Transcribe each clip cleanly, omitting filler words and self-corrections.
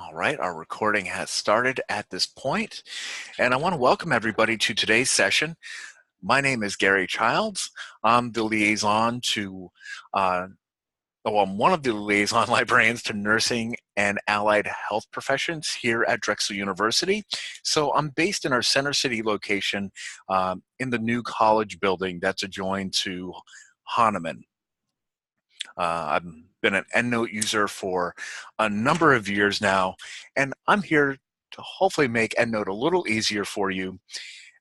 All right, our recording has started at this point, and I want to welcome everybody to today's session. My name is Gary Childs. I'm the liaison to, I'm one of the liaison librarians to nursing and allied health professions here at Drexel University. So I'm based in our Center City location in the new college building that's adjoined to Hahnemann. I've been an EndNote user for a number of years now, and I'm here to hopefully make EndNote a little easier for you.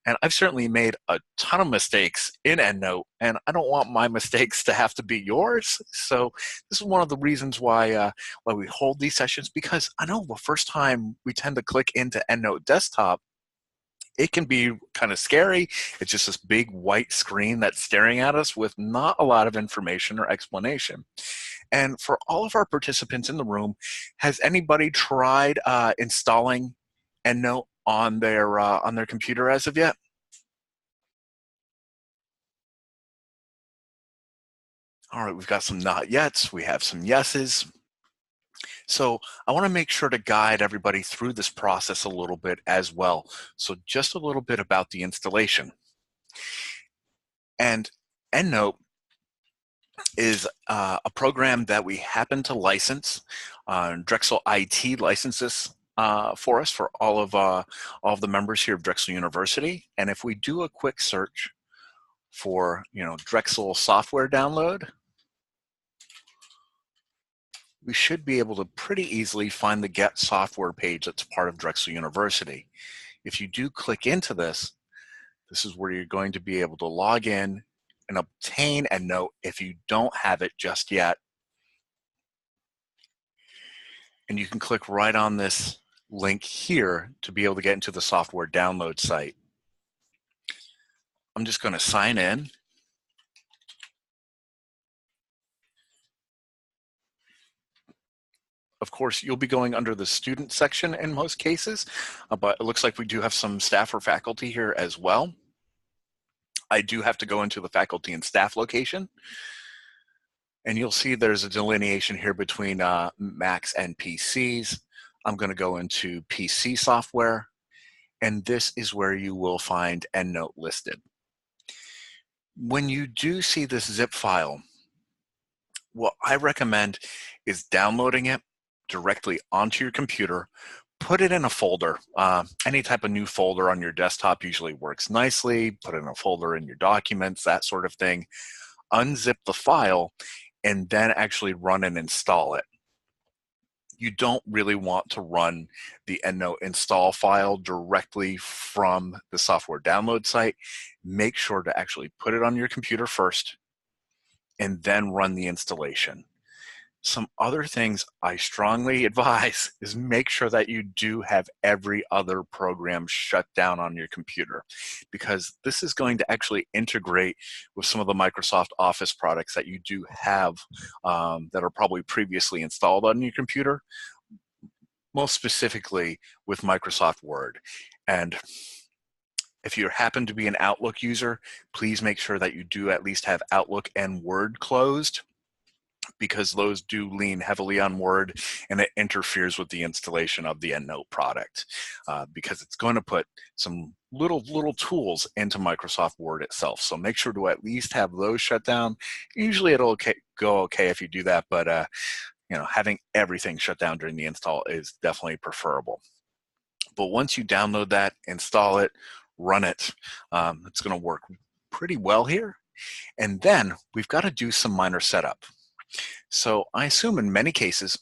And I've certainly made a ton of mistakes in EndNote, and I don't want my mistakes to have to be yours. So this is one of the reasons why we hold these sessions, because I know the first time we tend to click into EndNote desktop, it can be kind of scary. It's just this big white screen that's staring at us with not a lot of information or explanation. And for all of our participants in the room, has anybody tried installing EndNote on their computer as of yet? All right, we've got some not yets, we have some yeses. So I want to make sure to guide everybody through this process a little bit as well. So just a little bit about the installation. And EndNote is a program that we happen to license. Drexel IT licenses for us for all of the members here of Drexel University. And if we do a quick search for Drexel software download, we should be able to pretty easily find the Get Software page that's part of Drexel University. If you do click into this, this is where you're going to be able to log in and obtain EndNote if you don't have it just yet. And you can click right on this link here to be able to get into the software download site. I'm just going to sign in. Of course, you'll be going under the student section in most cases, but it looks like we do have some staff or faculty here as well. I do have to go into the faculty and staff location. And you'll see there's a delineation here between Macs and PCs. I'm going to go into PC software, and this is where you will find EndNote listed. When you do see this zip file, what I recommend is downloading it directly onto your computer, put it in a folder. Any type of new folder on your desktop usually works nicely. Put it in a folder in your documents, that sort of thing. Unzip the file and then actually run and install it. You don't really want to run the EndNote install file directly from the software download site. Make sure to actually put it on your computer first and then run the installation. Some other things I strongly advise is make sure that you do have every other program shut down on your computer, because this is going to actually integrate with some of the Microsoft Office products that you do have that are probably previously installed on your computer, most specifically with Microsoft Word. And if you happen to be an Outlook user, please make sure that you do at least have Outlook and Word closed, because those do lean heavily on Word, and it interferes with the installation of the EndNote product because it's going to put some little tools into Microsoft Word itself. So make sure to at least have those shut down. Usually it'll go okay if you do that, but having everything shut down during the install is definitely preferable. But once you download that, install it, run it, it's going to work pretty well here. And then we've got to do some minor setup. So I assume in many cases,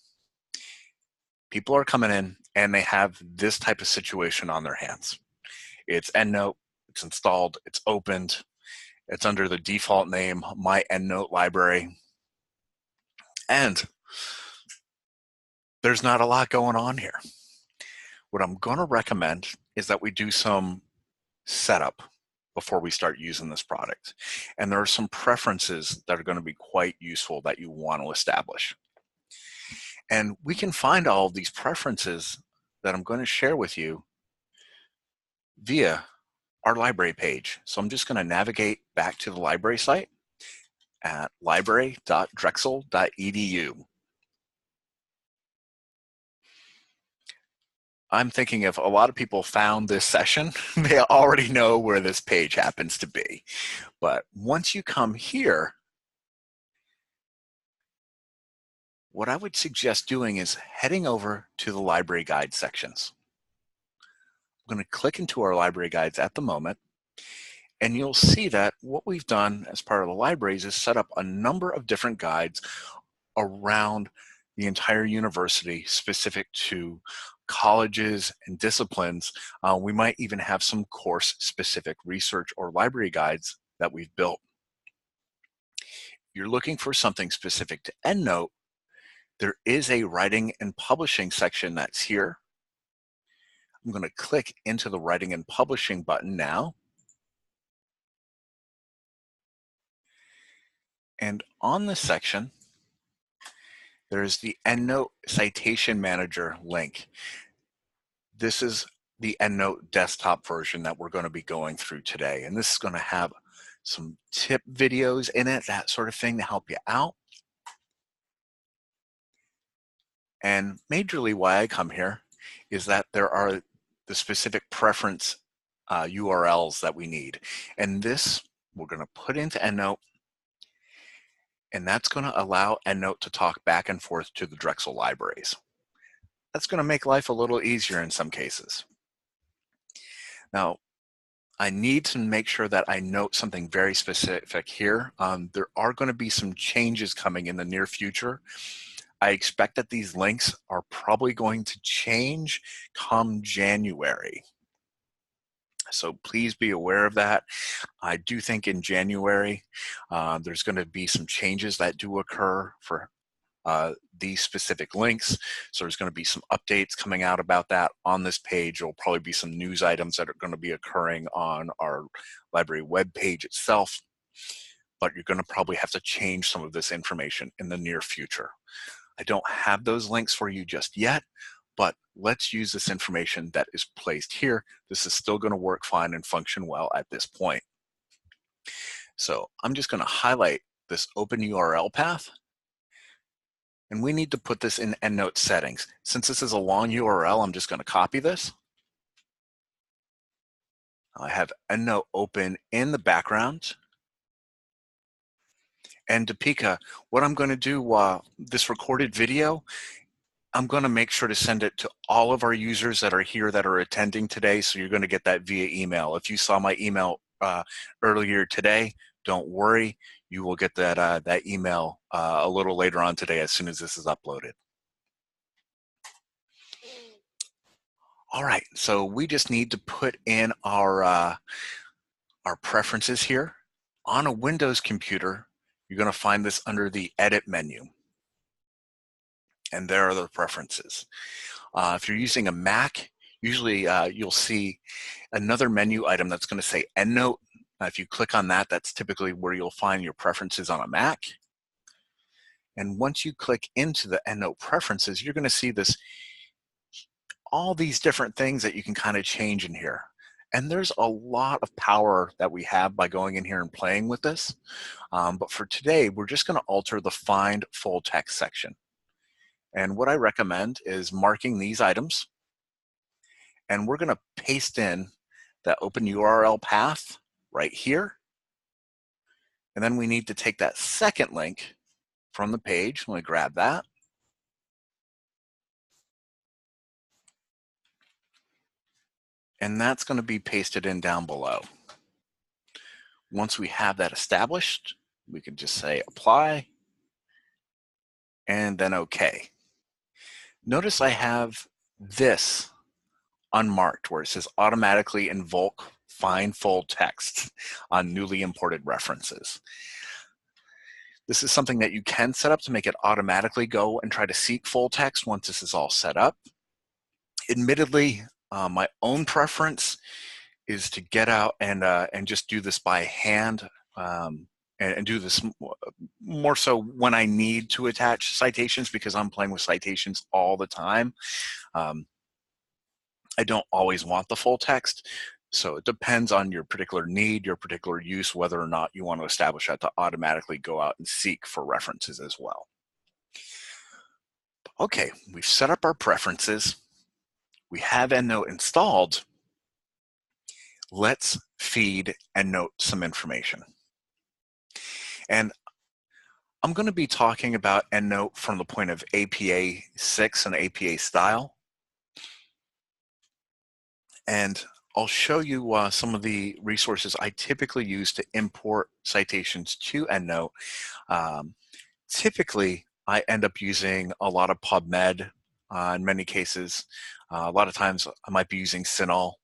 people are coming in and they have this type of situation on their hands. It's EndNote, it's installed, it's opened, it's under the default name, My EndNote Library. And there's not a lot going on here. What I'm going to recommend is that we do some setup before we start using this product. And there are some preferences that are going to be quite useful that you want to establish. And we can find all of these preferences that I'm going to share with you via our library page. So I'm just going to navigate back to the library site at library.drexel.edu. I'm thinking if a lot of people found this session, they already know where this page happens to be. But once you come here, what I would suggest doing is heading over to the library guide sections. I'm going to click into our library guides at the moment, and you'll see that what we've done as part of the libraries is set up a number of different guides around the entire university specific to colleges and disciplines. We might even have some course specific research or library guides that we've built. You're looking for something specific to EndNote, there is a writing and publishing section that's here. I'm going to click into the writing and publishing button now. And on this section, there's the EndNote Citation Manager link. This is the EndNote desktop version that we're going to be going through today. And this is going to have some tip videos in it, that sort of thing to help you out. And majorly why I come here is that there are the specific preference URLs that we need. And this we're going to put into EndNote, and that's going to allow EndNote to talk back and forth to the Drexel libraries. That's going to make life a little easier in some cases. Now, I need to make sure that I note something very specific here. There are going to be some changes coming in the near future. I expect that these links are probably going to change come January. So please be aware of that. I do think in January, there's going to be some changes that do occur for these specific links. So there's going to be some updates coming out about that on this page. There'll probably be some news items that are going to be occurring on our library webpage itself. But you're going to probably have to change some of this information in the near future. I don't have those links for you just yet, but let's use this information that is placed here. This is still going to work fine and function well at this point. So I'm just going to highlight this open URL path, and we need to put this in EndNote settings. Since this is a long URL, I'm just going to copy this. I have EndNote open in the background. And Deepika, what I'm going to do, this recorded video, I'm going to make sure to send it to all of our users that are here that are attending today. So you're going to get that via email. If you saw my email earlier today, don't worry. You will get that, that email a little later on today as soon as this is uploaded. All right, so we just need to put in our preferences here. On a Windows computer, you're going to find this under the Edit menu. And there are the preferences. If you're using a Mac, usually you'll see another menu item that's going to say EndNote. If you click on that, that's typically where you'll find your preferences on a Mac. And once you click into the EndNote preferences, you're going to see this, all these different things that you can kind of change in here. And there's a lot of power that we have by going in here and playing with this. But for today, we're just going to alter the Find Full Text section. And what I recommend is marking these items, and we're going to paste in that open URL path right here. And then we need to take that second link from the page. I'm going to grab that. And that's going to be pasted in down below. Once we have that established, we can just say apply and then OK. Notice I have this unmarked where it says automatically invoke find full text on newly imported references. This is something that you can set up to make it automatically go and try to seek full text once this is all set up. Admittedly, my own preference is to get out and just do this by hand and do this more so when I need to attach citations, because I'm playing with citations all the time. I don't always want the full text. So it depends on your particular need, your particular use, whether or not you want to establish that to automatically go out and seek for references as well. Okay, we've set up our preferences. We have EndNote installed. Let's feed EndNote some information. And I'm going to be talking about EndNote from the point of APA 6 and APA style. And I'll show you some of the resources I typically use to import citations to EndNote. Typically, I end up using a lot of PubMed in many cases. A lot of times I might be using CINAHL.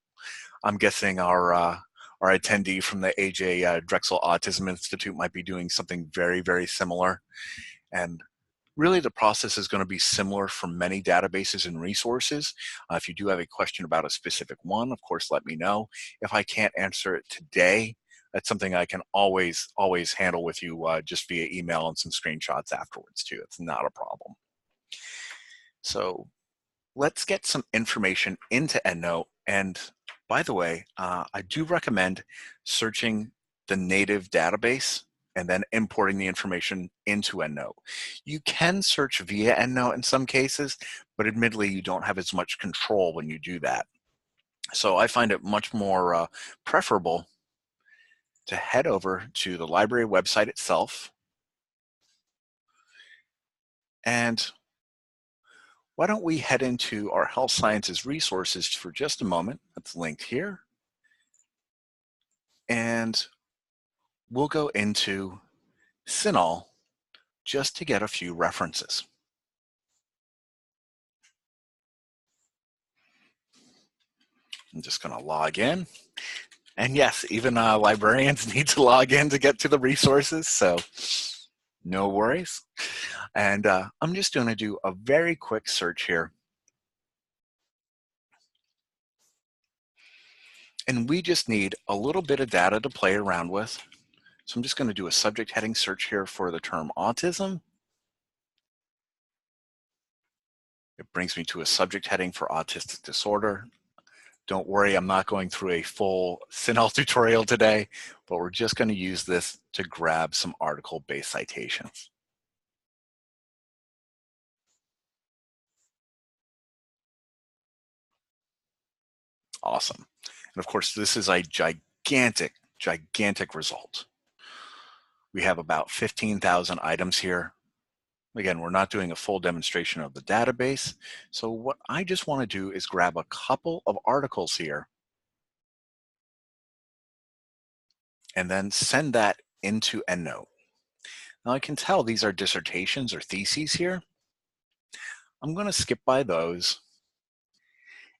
I'm guessing our attendee from the AJ Drexel Autism Institute might be doing something very, very similar. And really the process is going to be similar for many databases and resources. If you do have a question about a specific one, of course, let me know. If I can't answer it today, that's something I can always handle with you just via email and some screenshots afterwards too. It's not a problem. So let's get some information into EndNote. And by the way, I do recommend searching the native database and then importing the information into EndNote. You can search via EndNote in some cases, but admittedly, you don't have as much control when you do that. So I find it much more preferable to head over to the library website itself. And why don't we head into our health sciences resources for just a moment. That's linked here. And we'll go into CINAHL just to get a few references. I'm just going to log in. And yes, even librarians need to log in to get to the resources, so no worries. And I'm just going to do a very quick search here. And we just need a little bit of data to play around with. So I'm just going to do a subject heading search here for the term autism. It brings me to a subject heading for autistic disorder. Don't worry, I'm not going through a full CINAHL tutorial today, but we're just going to use this to grab some article-based citations. Awesome. And of course, this is a gigantic result. We have about 15,000 items here. Again, we're not doing a full demonstration of the database. So what I just want to do is grab a couple of articles here and then send that into EndNote. Now I can tell these are dissertations or theses here. I'm going to skip by those.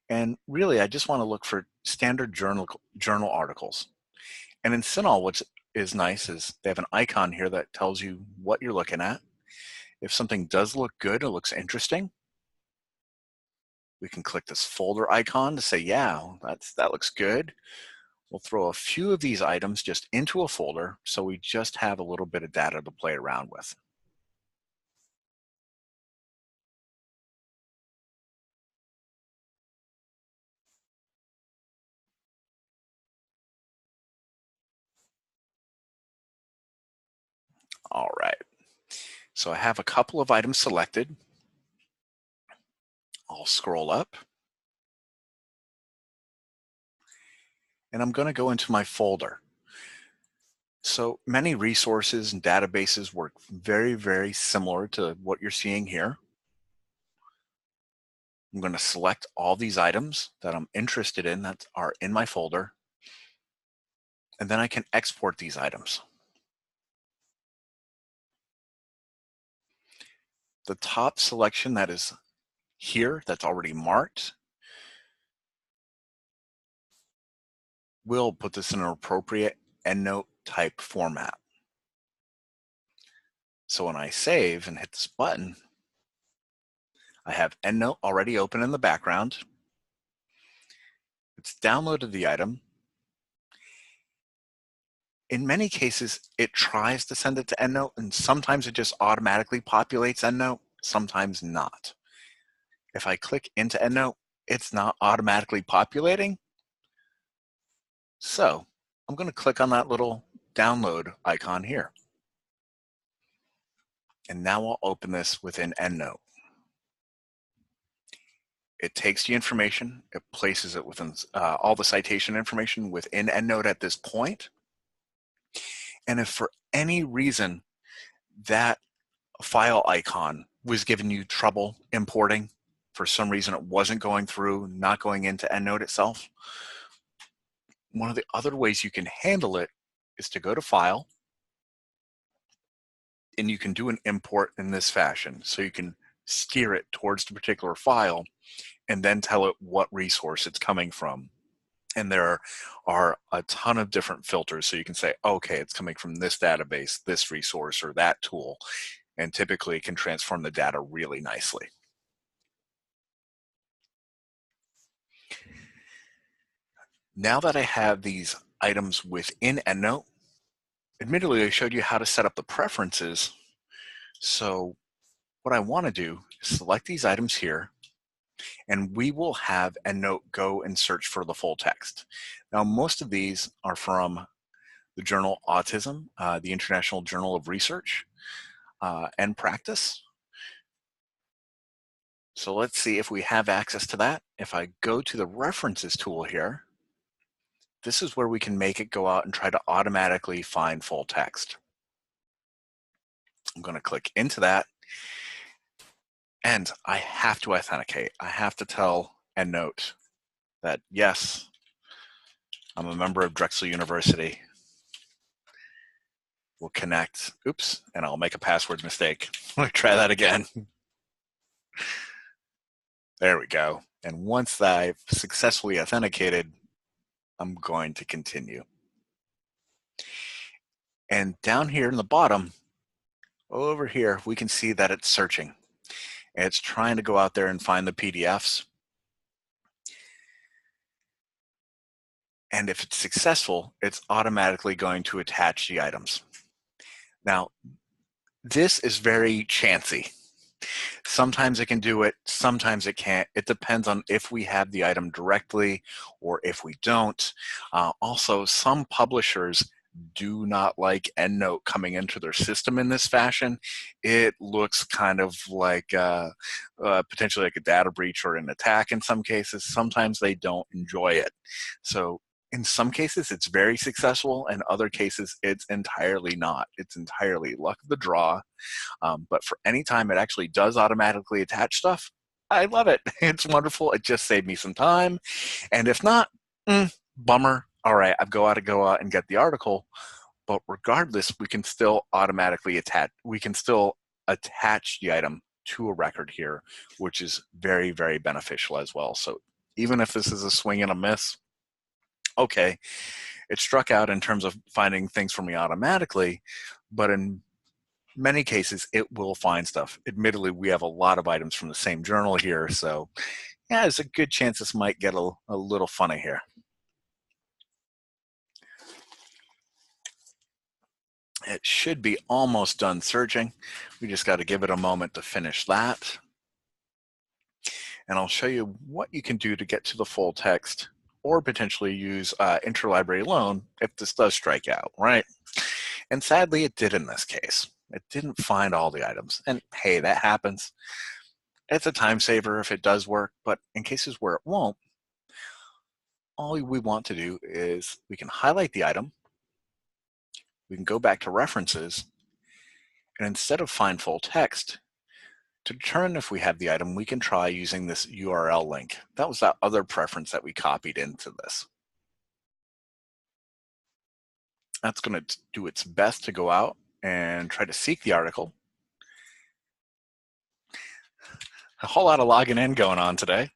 And really, I just want to look for standard journal articles. And in CINAHL, what is nice is they have an icon here that tells you what you're looking at. If something does look good, it looks interesting, we can click this folder icon to say, yeah, that looks good. We'll throw a few of these items just into a folder so we just have a little bit of data to play around with. All right, so I have a couple of items selected. I'll scroll up. And I'm going to go into my folder. So many resources and databases work very, very similar to what you're seeing here. I'm going to select all these items that I'm interested in that are in my folder. And then I can export these items. The top selection that is here, that's already marked, we'll put this in an appropriate EndNote type format. So when I save and hit this button, I have EndNote already open in the background. It's downloaded the item. In many cases, it tries to send it to EndNote, and sometimes it just automatically populates EndNote, sometimes not. If I click into EndNote, it's not automatically populating. So I'm going to click on that little download icon here. And now I'll open this within EndNote. It takes the information, it places it within all the citation information within EndNote at this point. And if for any reason that file icon was giving you trouble importing, for some reason it wasn't going through, not going into EndNote itself, one of the other ways you can handle it is to go to File, and you can do an import in this fashion. So you can steer it towards the particular file and then tell it what resource it's coming from. And there are a ton of different filters. So you can say, okay, it's coming from this database, this resource, or that tool. And typically it can transform the data really nicely. Now that I have these items within EndNote, admittedly, I showed you how to set up the preferences. So what I want to do is select these items here, and we will have EndNote go and search for the full text. Now, most of these are from the journal Autism, the International Journal of Research and Practice. So let's see if we have access to that. If I go to the references tool here, this is where we can make it go out and try to automatically find full text. I'm going to click into that, and I have to authenticate. I have to tell EndNote that, yes, I'm a member of Drexel University. We'll connect. Oops, and I'll make a password mistake. Let me try that again. There we go. And once I've successfully authenticated, I'm going to continue. And down here in the bottom, over here, we can see that it's searching. And it's trying to go out there and find the PDFs. And if it's successful, it's automatically going to attach the items. Now, this is very chancy. Sometimes it can do it, sometimes it can't. It depends on if we have the item directly or if we don't. Also, some publishers do not like EndNote coming into their system in this fashion. It looks kind of like potentially like a data breach or an attack in some cases. Sometimes they don't enjoy it. So in some cases, it's very successful. In other cases, it's entirely not. It's entirely luck of the draw. But for any time it actually does automatically attach stuff, I love it. It's wonderful. It just saved me some time. And if not, bummer. All right, I've got to go out and get the article. But regardless, we can still automatically attach. We can still attach the item to a record here, which is very, very beneficial as well. So even if this is a swing and a miss, okay, it struck out in terms of finding things for me automatically, but in many cases, it will find stuff. Admittedly, we have a lot of items from the same journal here, so yeah, there's a good chance this might get a little funny here. It should be almost done searching. We just got to give it a moment to finish that. And I'll show you what you can do to get to the full text or potentially use interlibrary loan if this does strike out, right? And sadly, it did in this case. It didn't find all the items. And hey, that happens. It's a time saver if it does work, but in cases where it won't, all we want to do is we can highlight the item, we can go back to references, and instead of find full text, to determine if we have the item, we can try using this URL link. That was that other preference that we copied into this. That's going to do its best to go out and try to seek the article. A whole lot of logging in going on today.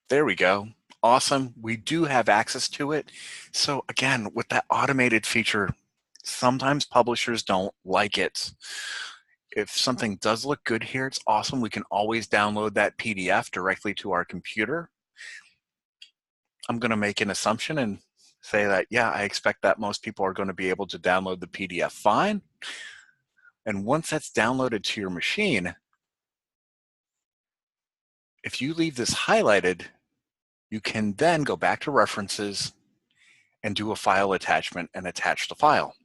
There we go. Awesome. We do have access to it. So again, with that automated feature, sometimes publishers don't like it. If something does look good here, it's awesome. We can always download that PDF directly to our computer. I'm going to make an assumption and say that, yeah, I expect that most people are going to be able to download the PDF fine. And once that's downloaded to your machine, if you leave this highlighted, You can then go back to references and do a file attachment and attach the file.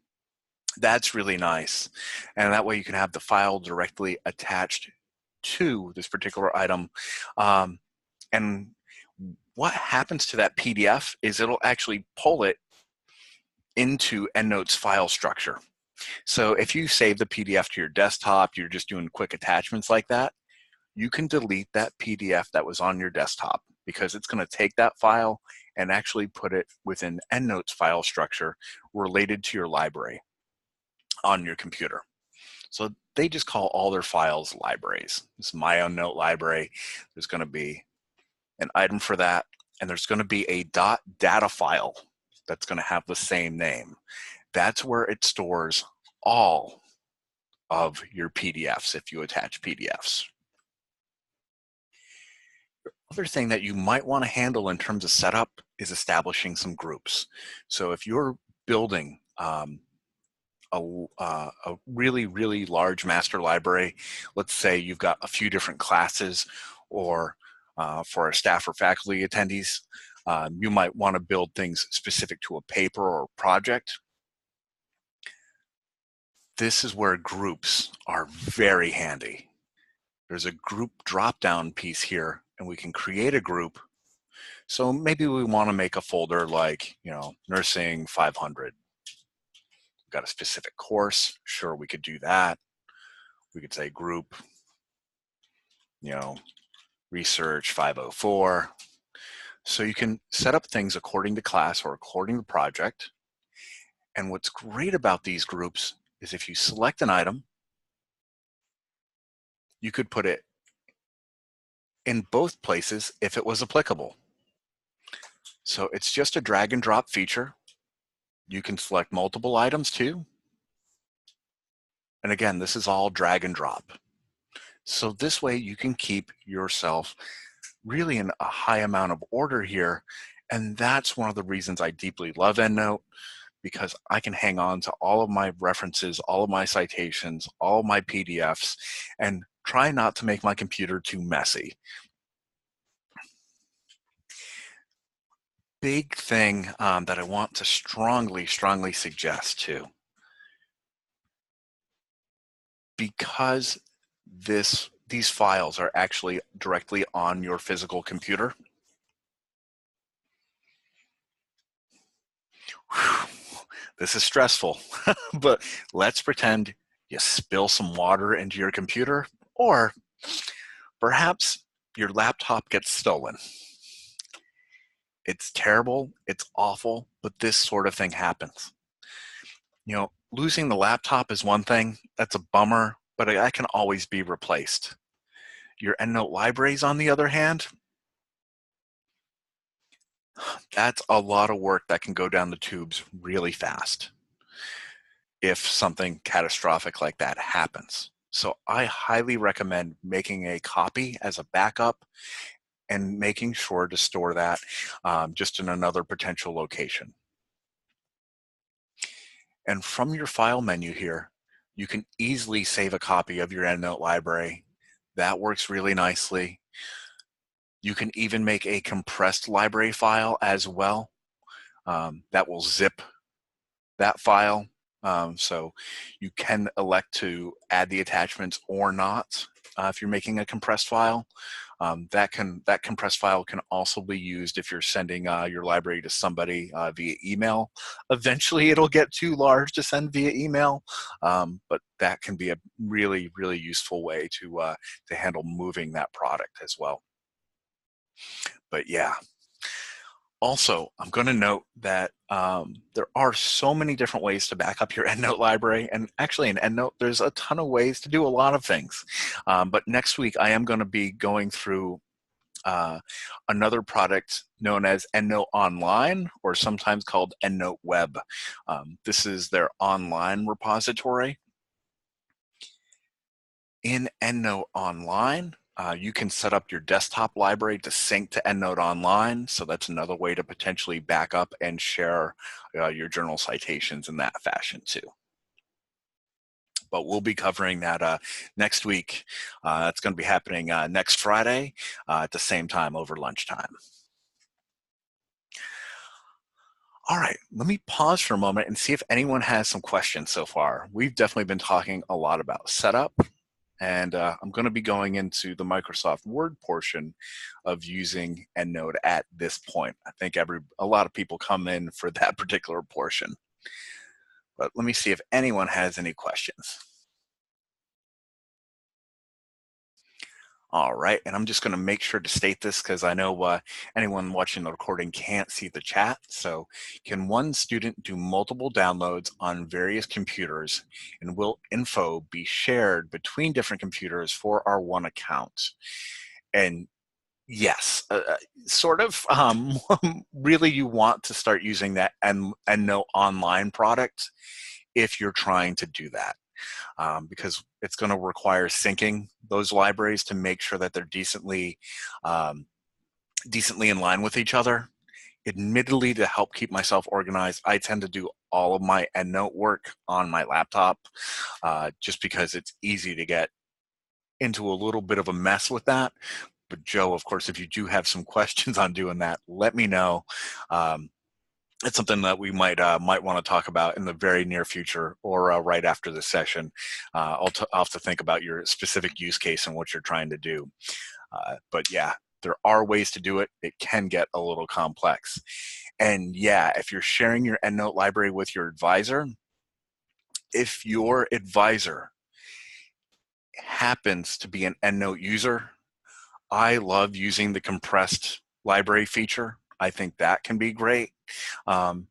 That's really nice. And that way you can have the file directly attached to this particular item. And what happens to that PDF is it'll actually pull it into EndNote's file structure. So if you save the PDF to your desktop, you're just doing quick attachments like that, you can delete that PDF that was on your desktop because it's going to take that file and actually put it within EndNote's file structure related to your library on your computer. So they just call all their files libraries. This is my EndNote library. There's going to be an item for that, and there's going to be a .data file that's going to have the same name. That's where it stores all of your PDFs if you attach PDFs. Other thing that you might want to handle in terms of setup is establishing some groups. So if you're building a really, really large master library, let's say you've got a few different classes, or for our staff or faculty attendees, you might want to build things specific to a paper or project. This is where groups are very handy. There's a group drop-down piece here, and we can create a group. So maybe we want to make a folder like, nursing 500. We've got a specific course. Sure, we could do that. We could say group, research 504. So you can set up things according to class or according to project. And what's great about these groups is if you select an item, you could put it in both places if it was applicable. So it's just a drag and drop feature. You can select multiple items too. And again, this is all drag and drop. So this way you can keep yourself really in a high amount of order here. And that's one of the reasons I deeply love EndNote, because I can hang on to all of my references, all of my citations, all of my PDFs, and try not to make my computer too messy. Big thing that I want to strongly suggest too, because these files are actually directly on your physical computer. Whew, this is stressful, but let's pretend you spill some water into your computer, or perhaps your laptop gets stolen. It's terrible, it's awful, but this sort of thing happens. Losing the laptop is one thing, that's a bummer, but that can always be replaced. Your EndNote libraries, on the other hand, that's a lot of work that can go down the tubes really fast if something catastrophic like that happens. So I highly recommend making a copy as a backup and making sure to store that just in another potential location. And from your file menu here, you can easily save a copy of your EndNote library. That works really nicely. You can even make a compressed library file as well. That will zip that file. So you can elect to add the attachments or not if you're making a compressed file. That compressed file can also be used if you're sending your library to somebody via email. Eventually it'll get too large to send via email, but that can be a really, really useful way to handle moving that product as well. But yeah. Also, I'm going to note that there are so many different ways to back up your EndNote library. And actually in EndNote, there's a ton of ways to do a lot of things. But next week, I am going to be going through another product known as EndNote Online, or sometimes called EndNote Web. This is their online repository. In EndNote Online, you can set up your desktop library to sync to EndNote Online. So that's another way to potentially back up and share your journal citations in that fashion too. But we'll be covering that next week. That's going to be happening next Friday at the same time over lunchtime. All right, let me pause for a moment and see if anyone has some questions so far. We've definitely been talking a lot about setup, and I'm going to be going into the Microsoft Word portion of using EndNote at this point. I think a lot of people come in for that particular portion. But let me see if anyone has any questions. All right, and I'm just going to make sure to state this because I know anyone watching the recording can't see the chat. So can one student do multiple downloads on various computers, and will info be shared between different computers for our one account? And yes, sort of. Really, you want to start using that EndNote Online product if you're trying to do that. Because it's going to require syncing those libraries to make sure that they're um, decently in line with each other. Admittedly, to help keep myself organized, I tend to do all of my EndNote work on my laptop, just because it's easy to get into a little bit of a mess with that. But Joe, of course, if you do have some questions on doing that, let me know. Um, it's something that we might want to talk about in the very near future, or right after the session. I'll have to think about your specific use case and what you're trying to do. But yeah, there are ways to do it. It can get a little complex. And yeah, if you're sharing your EndNote library with your advisor, if your advisor happens to be an EndNote user, I love using the compressed library feature. I think that can be great. Um,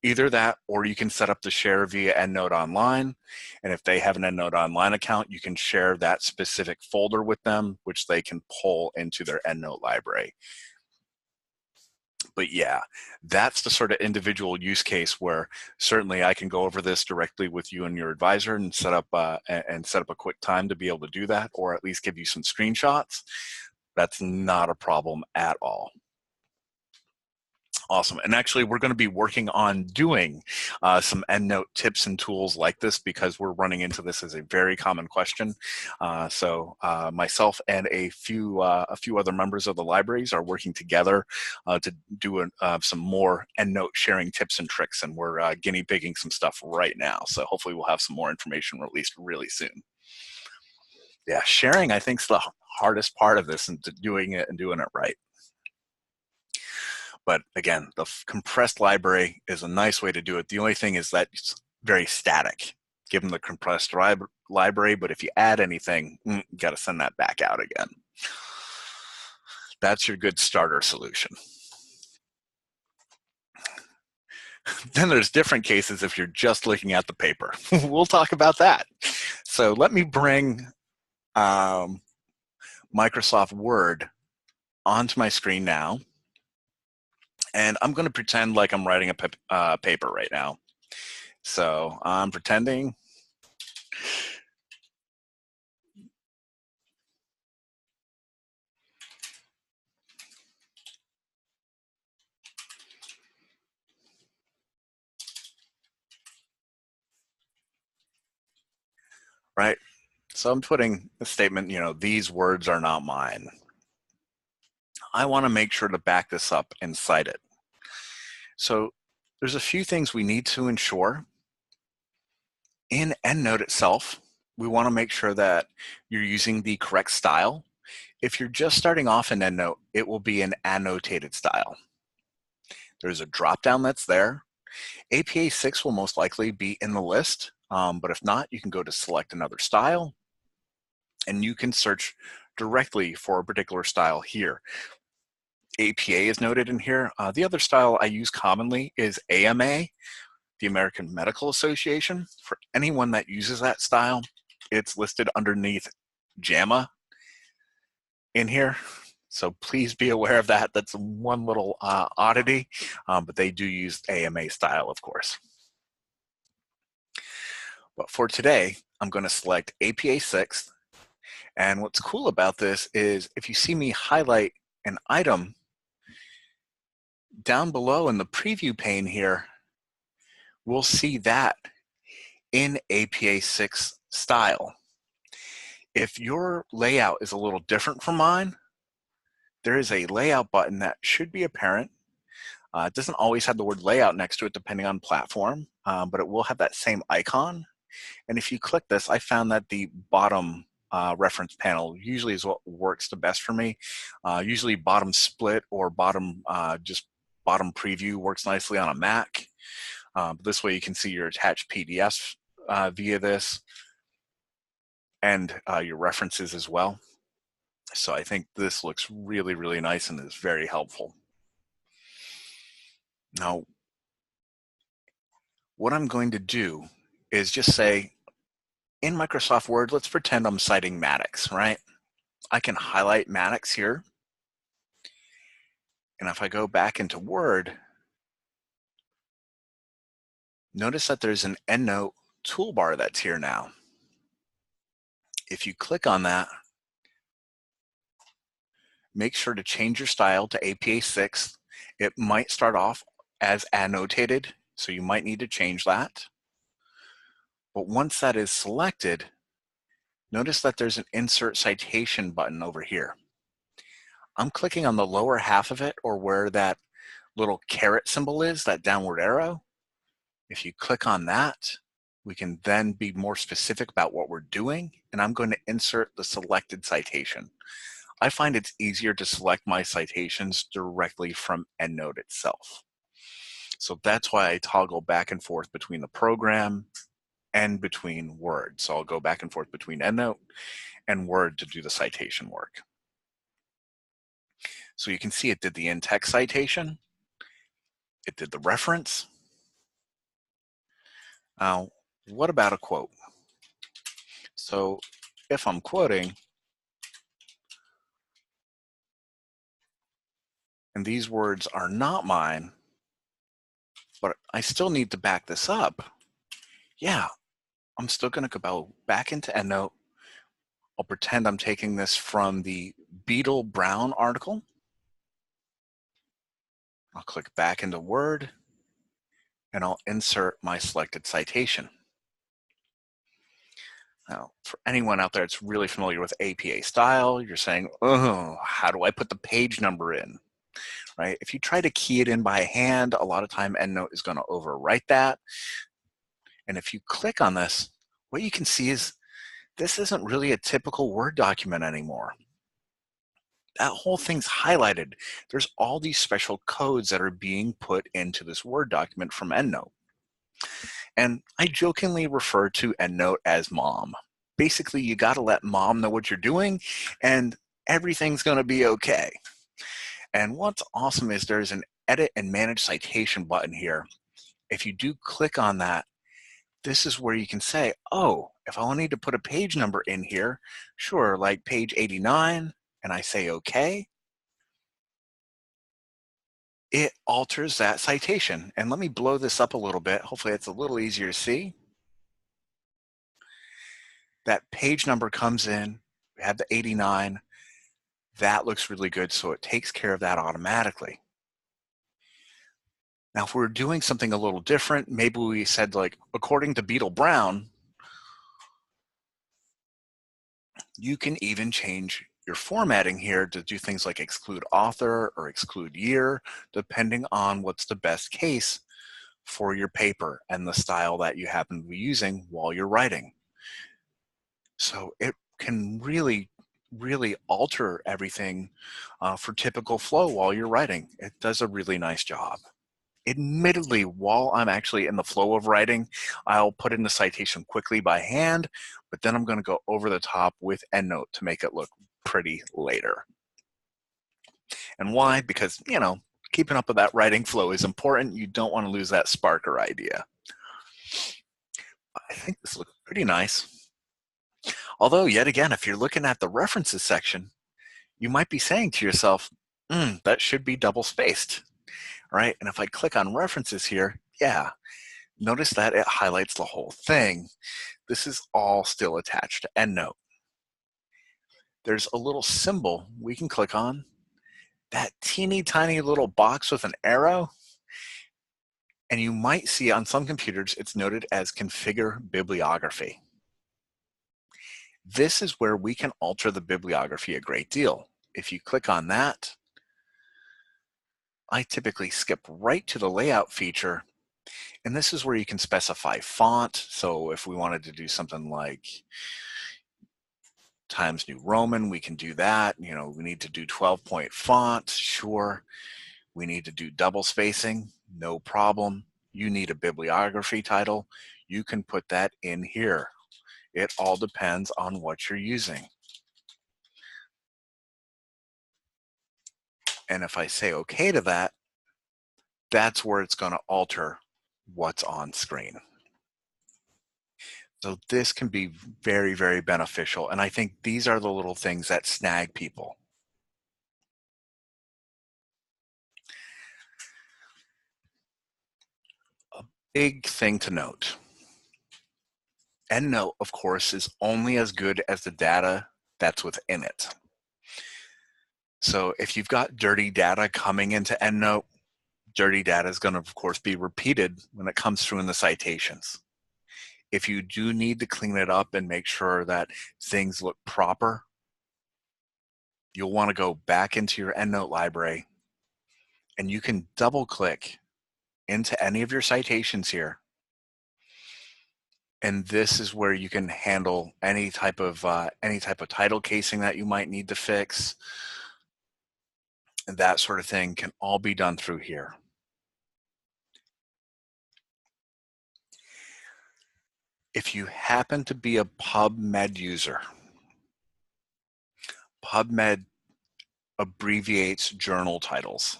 Either that, or you can set up the share via EndNote Online. And if they have an EndNote Online account, you can share that specific folder with them, which they can pull into their EndNote library. But yeah, that's the sort of individual use case where certainly I can go over this directly with you and your advisor and set up a quick time to be able to do that, or at least give you some screenshots. That's not a problem at all. Awesome. And actually, we're going to be working on doing some EndNote tips and tools like this, because we're running into this as a very common question. So myself and a few other members of the libraries are working together to do some more EndNote sharing tips and tricks, and we're guinea pigging some stuff right now. So hopefully we'll have some more information released really soon. Yeah, sharing, I think, is the hardest part of this, and doing it right. But again, the compressed library is a nice way to do it. The only thing is that it's very static, given the compressed library. But if you add anything, you got to send that back out again. That's your good starter solution. Then there's different cases if you're just looking at the paper. We'll talk about that. So let me bring Microsoft Word onto my screen now. And I'm going to pretend like I'm writing a paper right now. So I'm pretending. Right? So I'm putting a statement, these words are not mine. I want to make sure to back this up and cite it. So there's a few things we need to ensure. In EndNote itself, we want to make sure that you're using the correct style. If you're just starting off in EndNote, it will be an annotated style. There's a drop-down that's there. APA 6 will most likely be in the list, but if not, you can go to select another style, and you can search directly for a particular style here. APA is noted in here. The other style I use commonly is AMA, the American Medical Association. For anyone that uses that style, it's listed underneath JAMA in here. So please be aware of that. That's one little oddity, but they do use AMA style, of course. But for today, I'm going to select APA 6. And what's cool about this is if you see me highlight an item down below in the preview pane here, we'll see that in APA 6 style. If your layout is a little different from mine, there is a layout button that should be apparent It doesn't always have the word layout next to it depending on platform, but it will have that same icon. And if you click this, I found that the bottom reference panel usually is what works the best for me. Usually bottom split or bottom just bottom preview works nicely on a Mac. This way you can see your attached PDFs via this and your references as well. So I think this looks really, really nice and is very helpful. Now, what I'm going to do is just say, in Microsoft Word, let's pretend I'm citing Maddox, right? I can highlight Maddox here. And if I go back into Word, notice that there's an EndNote toolbar that's here now. If you click on that, make sure to change your style to APA 6. It might start off as annotated, so you might need to change that. But once that is selected, notice that there's an Insert Citation button over here. I'm clicking on the lower half of it, or where that little caret symbol is, that downward arrow. If you click on that, we can then be more specific about what we're doing, and I'm going to insert the selected citation. I find it's easier to select my citations directly from EndNote itself. So that's why I toggle back and forth between the program and between Word. So I'll go back and forth between EndNote and Word to do the citation work. So you can see it did the in-text citation, it did the reference. Now, what about a quote? So if I'm quoting, and these words are not mine, but I still need to back this up, yeah, I'm still going to go back into EndNote. I'll pretend I'm taking this from the Beadle Brown article. I'll click back into Word, and I'll insert my selected citation. Now, for anyone out there that's really familiar with APA style, you're saying, oh, how do I put the page number in? Right? If you try to key it in by hand, a lot of time EndNote is going to overwrite that. And if you click on this, what you can see is this isn't really a typical Word document anymore. That whole thing's highlighted. There's all these special codes that are being put into this Word document from EndNote. And I jokingly refer to EndNote as mom. Basically, you got to let mom know what you're doing and everything's going to be okay. And what's awesome is there's an edit and manage citation button here. If you do click on that, this is where you can say, oh, if I need to put a page number in here, sure, like page 89, and I say okay, it alters that citation. And let me blow this up a little bit. Hopefully it's a little easier to see. That page number comes in, we have the 89, that looks really good, so it takes care of that automatically. Now, if we're doing something a little different, maybe we said like, according to Beadle Brown, you can even change your formatting here to do things like exclude author or exclude year, depending on what's the best case for your paper and the style that you happen to be using while you're writing. So it can really alter everything for typical flow while you're writing. It does a really nice job. Admittedly, while I'm actually in the flow of writing, I'll put in the citation quickly by hand, but then I'm going to go over the top with EndNote to make it look pretty later. And why? Because, you know, keeping up with that writing flow is important. You don't want to lose that spark or idea. I think this looks pretty nice. Although, yet again, if you're looking at the references section, you might be saying to yourself, that should be double spaced, right? And if I click on references here, yeah, notice that it highlights the whole thing. This is all still attached to EndNote. There's a little symbol we can click on, that teeny tiny little box with an arrow, and you might see on some computers it's noted as Configure Bibliography. This is where we can alter the bibliography a great deal. If you click on that, I typically skip right to the layout feature, and this is where you can specify font. So if we wanted to do something like Times New Roman, we can do that. You know, we need to do 12-point font, sure. We need to do double spacing, no problem. You need a bibliography title, you can put that in here. It all depends on what you're using. And if I say okay to that, that's where it's going to alter what's on screen. So this can be very, very beneficial. And I think these are the little things that snag people. A big thing to note. EndNote, of course, is only as good as the data that's within it. So if you've got dirty data coming into EndNote, dirty data is going to, of course, be repeated when it comes through in the citations. If you do need to clean it up and make sure that things look proper, you'll want to go back into your EndNote library, and you can double click into any of your citations here. And this is where you can handle any type of title casing that you might need to fix. And that sort of thing can all be done through here. If you happen to be a PubMed user, PubMed abbreviates journal titles.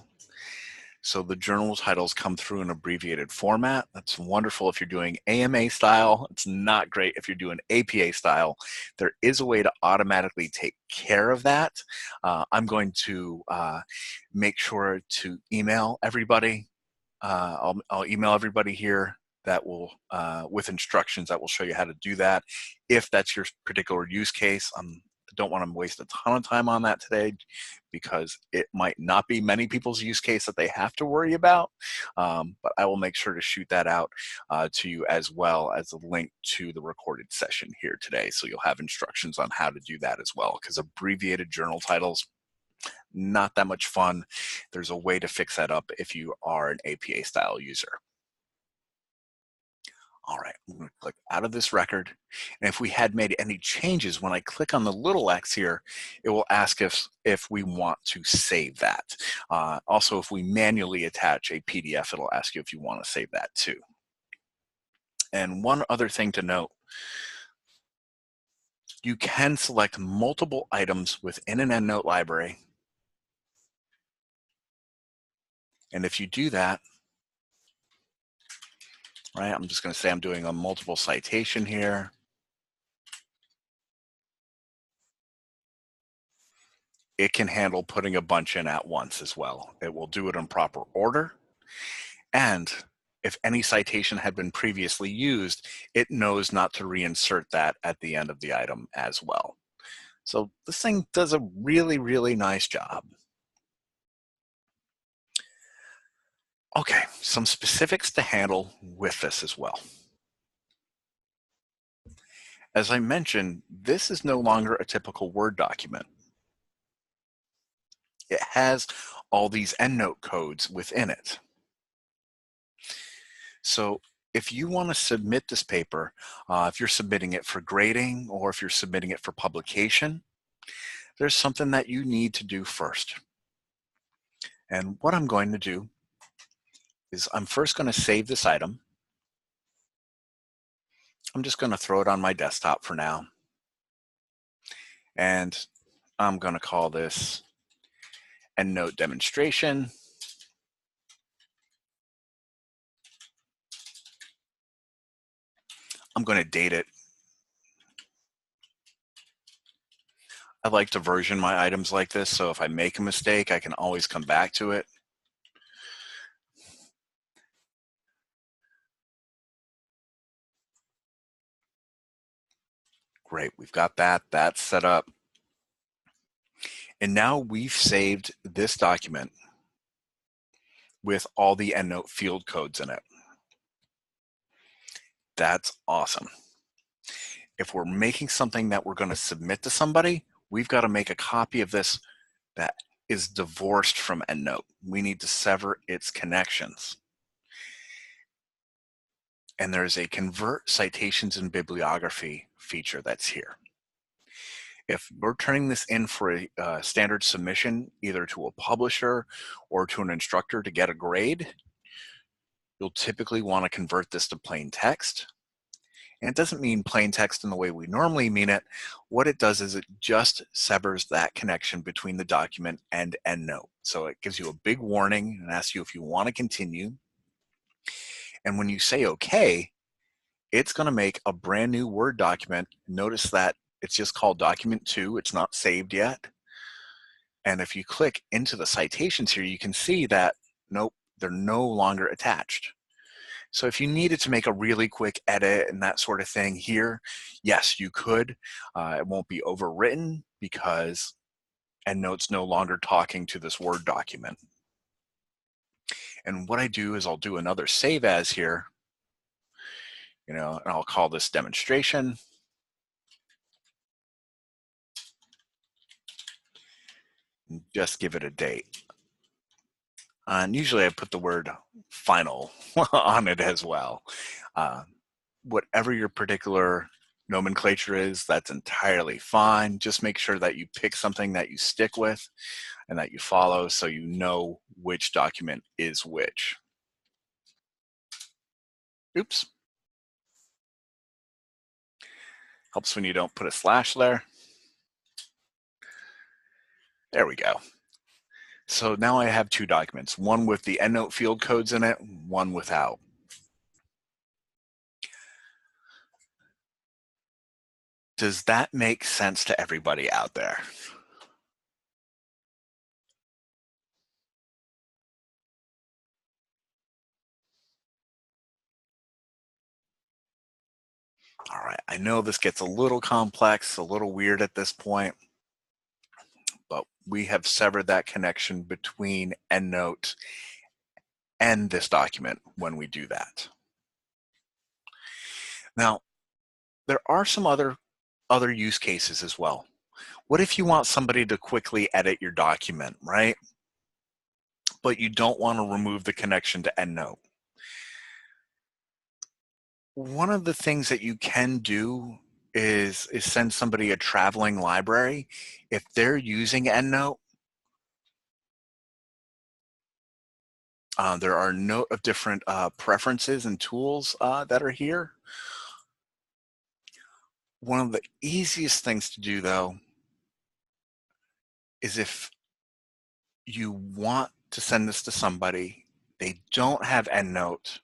So the journal titles come through an abbreviated format. That's wonderful if you're doing AMA style. It's not great if you're doing APA style. There is a way to automatically take care of that. I'm going to make sure to email everybody. I'll email everybody here that will, with instructions that will show you how to do that. If that's your particular use case, I don't want to waste a ton of time on that today because it might not be many people's use case that they have to worry about. But I will make sure to shoot that out to you, as well as a link to the recorded session here today. So you'll have instructions on how to do that as well, because abbreviated journal titles, not that much fun. There's a way to fix that up if you are an APA style user. All right, I'm going to click out of this record. And if we had made any changes, when I click on the little X here, it will ask if we want to save that. Also, if we manually attach a PDF, it'll ask you if you want to save that too. And one other thing to note, you can select multiple items within an EndNote library. And if you do that, right, I'm just going to say I'm doing a multiple citation here. It can handle putting a bunch in at once as well. It will do it in proper order. And if any citation had been previously used, it knows not to reinsert that at the end of the item as well. So this thing does a really, really nice job. Okay, some specifics to handle with this as well. As I mentioned, this is no longer a typical Word document. It has all these EndNote codes within it. So if you want to submit this paper, if you're submitting it for grading or if you're submitting it for publication, there's something that you need to do first. And what I'm going to do is I'm first going to save this item. I'm just going to throw it on my desktop for now. And I'm going to call this EndNote demonstration. I'm going to date it. I like to version my items like this, so if I make a mistake, I can always come back to it. Great, we've got that set up. And now we've saved this document with all the EndNote field codes in it. That's awesome. If we're making something that we're going to submit to somebody, we've got to make a copy of this that is divorced from EndNote. We need to sever its connections. And there's a convert citations and bibliography feature that's here. If we're turning this in for a standard submission, either to a publisher or to an instructor to get a grade, you'll typically want to convert this to plain text. And it doesn't mean plain text in the way we normally mean it. What it does is it just severs that connection between the document and EndNote. So it gives you a big warning and asks you if you want to continue. And when you say okay, it's going to make a brand new Word document. Notice that it's just called document 2. It's not saved yet. And if you click into the citations here, you can see that, nope, they're no longer attached. So if you needed to make a really quick edit and that sort of thing here, yes, you could. It won't be overwritten because EndNote's no longer talking to this Word document. And what I do is I'll do another save as here, and I'll call this demonstration. And just give it a date. And usually I put the word final on it as well. Whatever your particular nomenclature is, that's entirely fine. Just make sure that you pick something that you stick with and that you follow so you know which document is which. Oops. Helps when you don't put a slash there. There we go. So now I have two documents, one with the EndNote field codes in it, one without. Does that make sense to everybody out there? All right, I know this gets a little complex, a little weird at this point, but we have severed that connection between EndNote and this document when we do that. Now, there are some other use cases as well. What if you want somebody to quickly edit your document, right? But you don't want to remove the connection to EndNote. One of the things that you can do is send somebody a traveling library. If they're using EndNote, there are a note of different preferences and tools that are here. One of the easiest things to do, though, is if you want to send this to somebody, they don't have EndNote,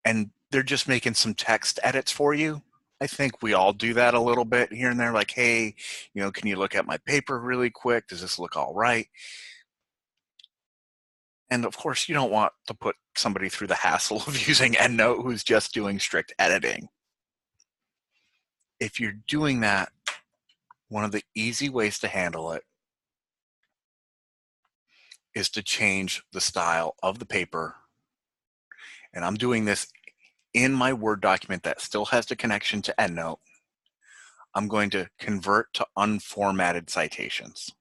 and they're just making some text edits for you. I think we all do that a little bit here and there, like, hey, can you look at my paper really quick? Does this look all right? And of course, you don't want to put somebody through the hassle of using EndNote who's just doing strict editing. If you're doing that, one of the easy ways to handle it is to change the style of the paper. And I'm doing this in my Word document that still has the connection to EndNote. I'm going to convert to unformatted citations.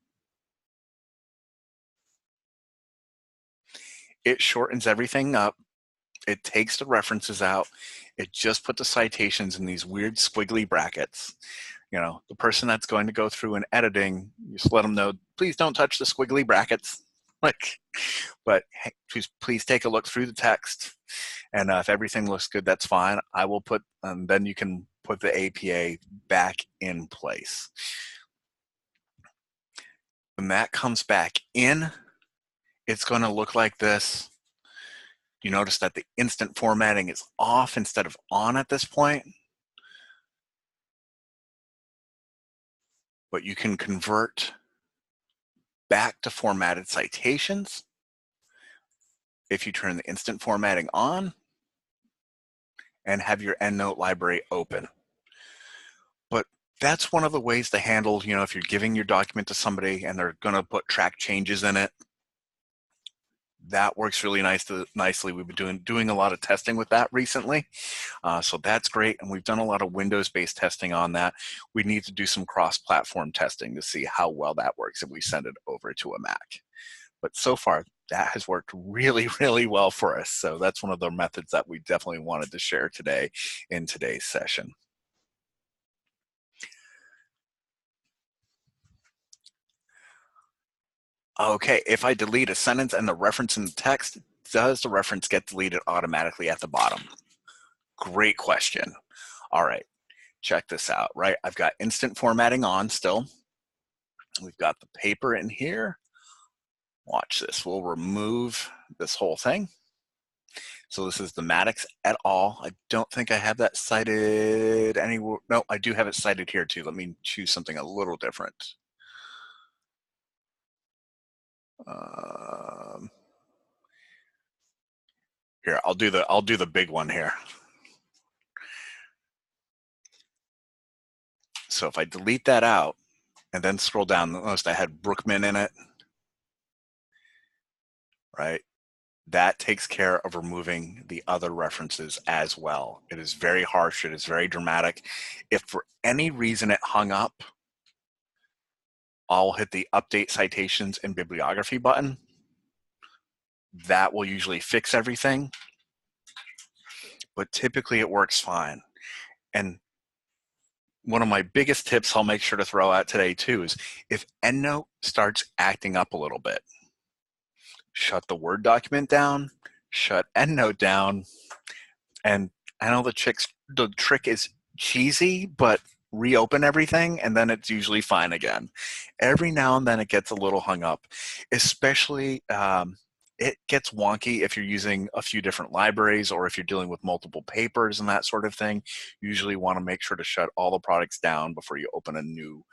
It shortens everything up. It takes the references out. It just put the citations in these weird squiggly brackets. The person that's going to go through and editing, you just let them know, please don't touch the squiggly brackets. But hey, please take a look through the text. And if everything looks good, that's fine. I will put, and then you can put the APA back in place. When that comes back in, it's going to look like this. You notice that the instant formatting is off instead of on at this point. But you can convert back to formatted citations if you turn the instant formatting on and have your EndNote library open. But that's one of the ways to handle, if you're giving your document to somebody and they're going to put track changes in it, that works really nicely. We've been doing a lot of testing with that recently. So that's great. And we've done a lot of Windows-based testing on that. We need to do some cross-platform testing to see how well that works if we send it over to a Mac. But so far, that has worked really, really well for us. So that's one of the methods that we definitely wanted to share today in today's session. Okay, if I delete a sentence and the reference in the text, does the reference get deleted automatically at the bottom? Great question. All right, check this out, right? I've got instant formatting on still. We've got the paper in here. Watch this, we'll remove this whole thing. So this is the Maddox et al. I don't think I have that cited anywhere. No, I do have it cited here too. Let me choose something a little different. Here, I'll do the big one here. So if I delete that out and then scroll down, notice I had Brookman in it, right? That takes care of removing the other references as well. It is very harsh. It is very dramatic. If for any reason it hung up, I'll hit the Update Citations and Bibliography button. That will usually fix everything, but typically it works fine. And one of my biggest tips I'll make sure to throw out today too is if EndNote starts acting up a little bit, shut the Word document down, shut EndNote down, and I know the trick is cheesy, but reopen everything and then it's usually fine again. Every now and then it gets a little hung up, especially it gets wonky if you're using a few different libraries or if you're dealing with multiple papers and that sort of thing. You usually want to make sure to shut all the products down before you open a new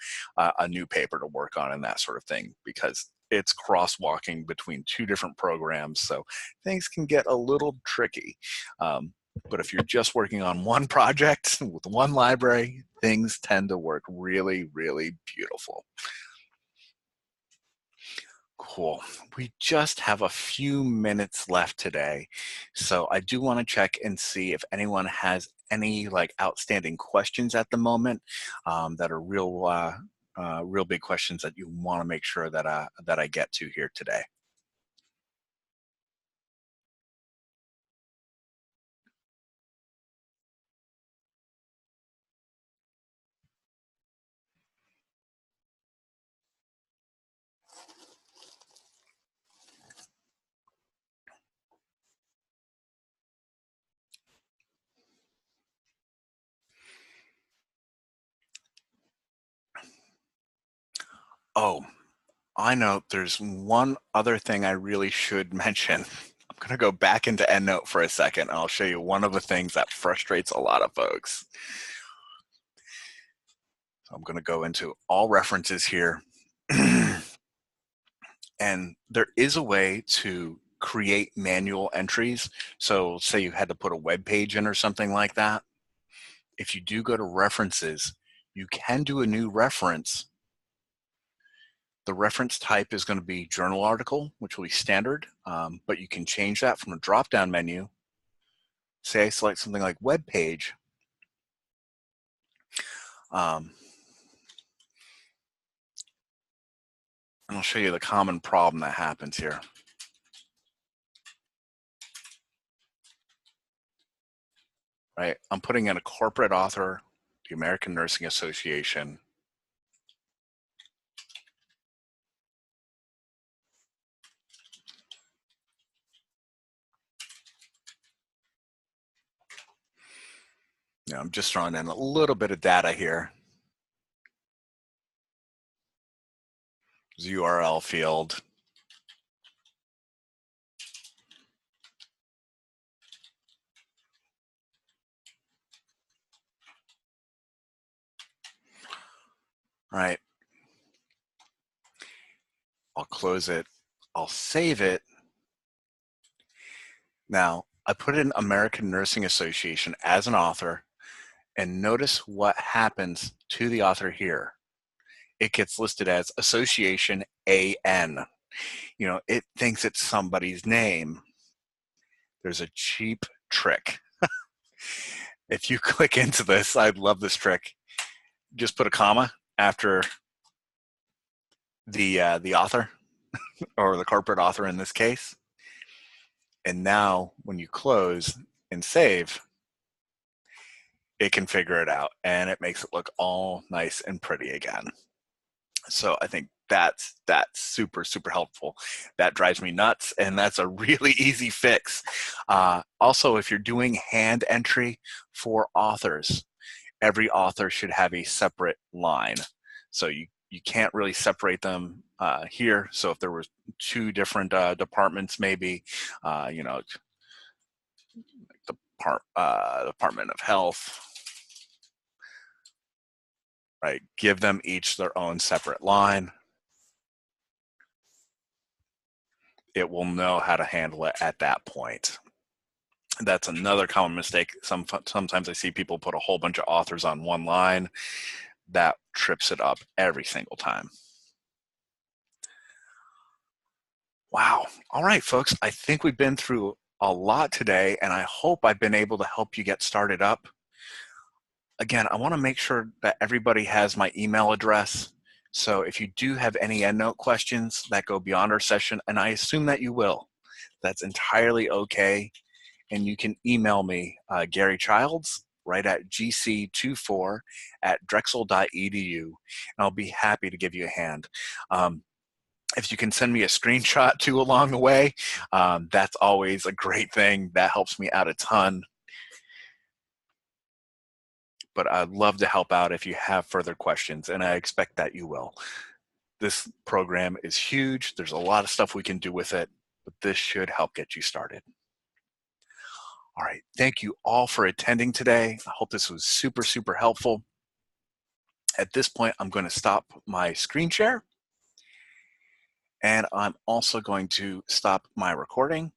paper to work on and that sort of thing, because it's crosswalking between two different programs, so things can get a little tricky. But if you're just working on one project with one library, things tend to work really, really beautiful. Cool. We just have a few minutes left today. So I do want to check and see if anyone has any outstanding questions at the moment that are real big questions that you want to make sure that I get to here today. Oh, I know there's one other thing I really should mention. I'm going to go back into EndNote for a second, and I'll show you one of the things that frustrates a lot of folks. So I'm going to go into all references here. And there is a way to create manual entries. So say you had to put a web page in or something like that. If you do go to references, you can do a new reference. The reference type is going to be journal article, which will be standard, but you can change that from a drop-down menu. Say I select something like web page. And I'll show you the common problem that happens here. Right, I'm putting in a corporate author, the American Nursing Association. I'm just throwing in a little bit of data here. URL field. Right. I'll close it. I'll save it. Now, I put in American Nursing Association as an author, and notice what happens to the author here. It gets listed as Association AN. you know, it thinks it's somebody's name. There's a cheap trick. If you click into this, I love this trick. Just put a comma after the author, or the corporate author in this case. And now when you close and save, it can figure it out and it makes it look all nice and pretty again. So I think that's super, super helpful. That drives me nuts, and that's a really easy fix. Also, if you're doing hand entry for authors, every author should have a separate line. So you can't really separate them here. So if there was two different departments, maybe, you know, the Department of Health, right? Give them each their own separate line. It will know how to handle it at that point. That's another common mistake. Sometimes I see people put a whole bunch of authors on one line. That trips it up every single time. Wow. All right, folks. I think we've been through a lot today, and I hope I've been able to help you get started up. Again, I want to make sure that everybody has my email address. So if you do have any EndNote questions that go beyond our session, and I assume that you will, that's entirely okay. And you can email me, Gary Childs, right at gc24@drexel.edu, and I'll be happy to give you a hand. If you can send me a screenshot too along the way, that's always a great thing. That helps me out a ton. But I'd love to help out if you have further questions, and I expect that you will. This program is huge. There's a lot of stuff we can do with it, but this should help get you started. All right, thank you all for attending today. I hope this was super, super helpful. At this point, I'm going to stop my screen share, and I'm also going to stop my recording.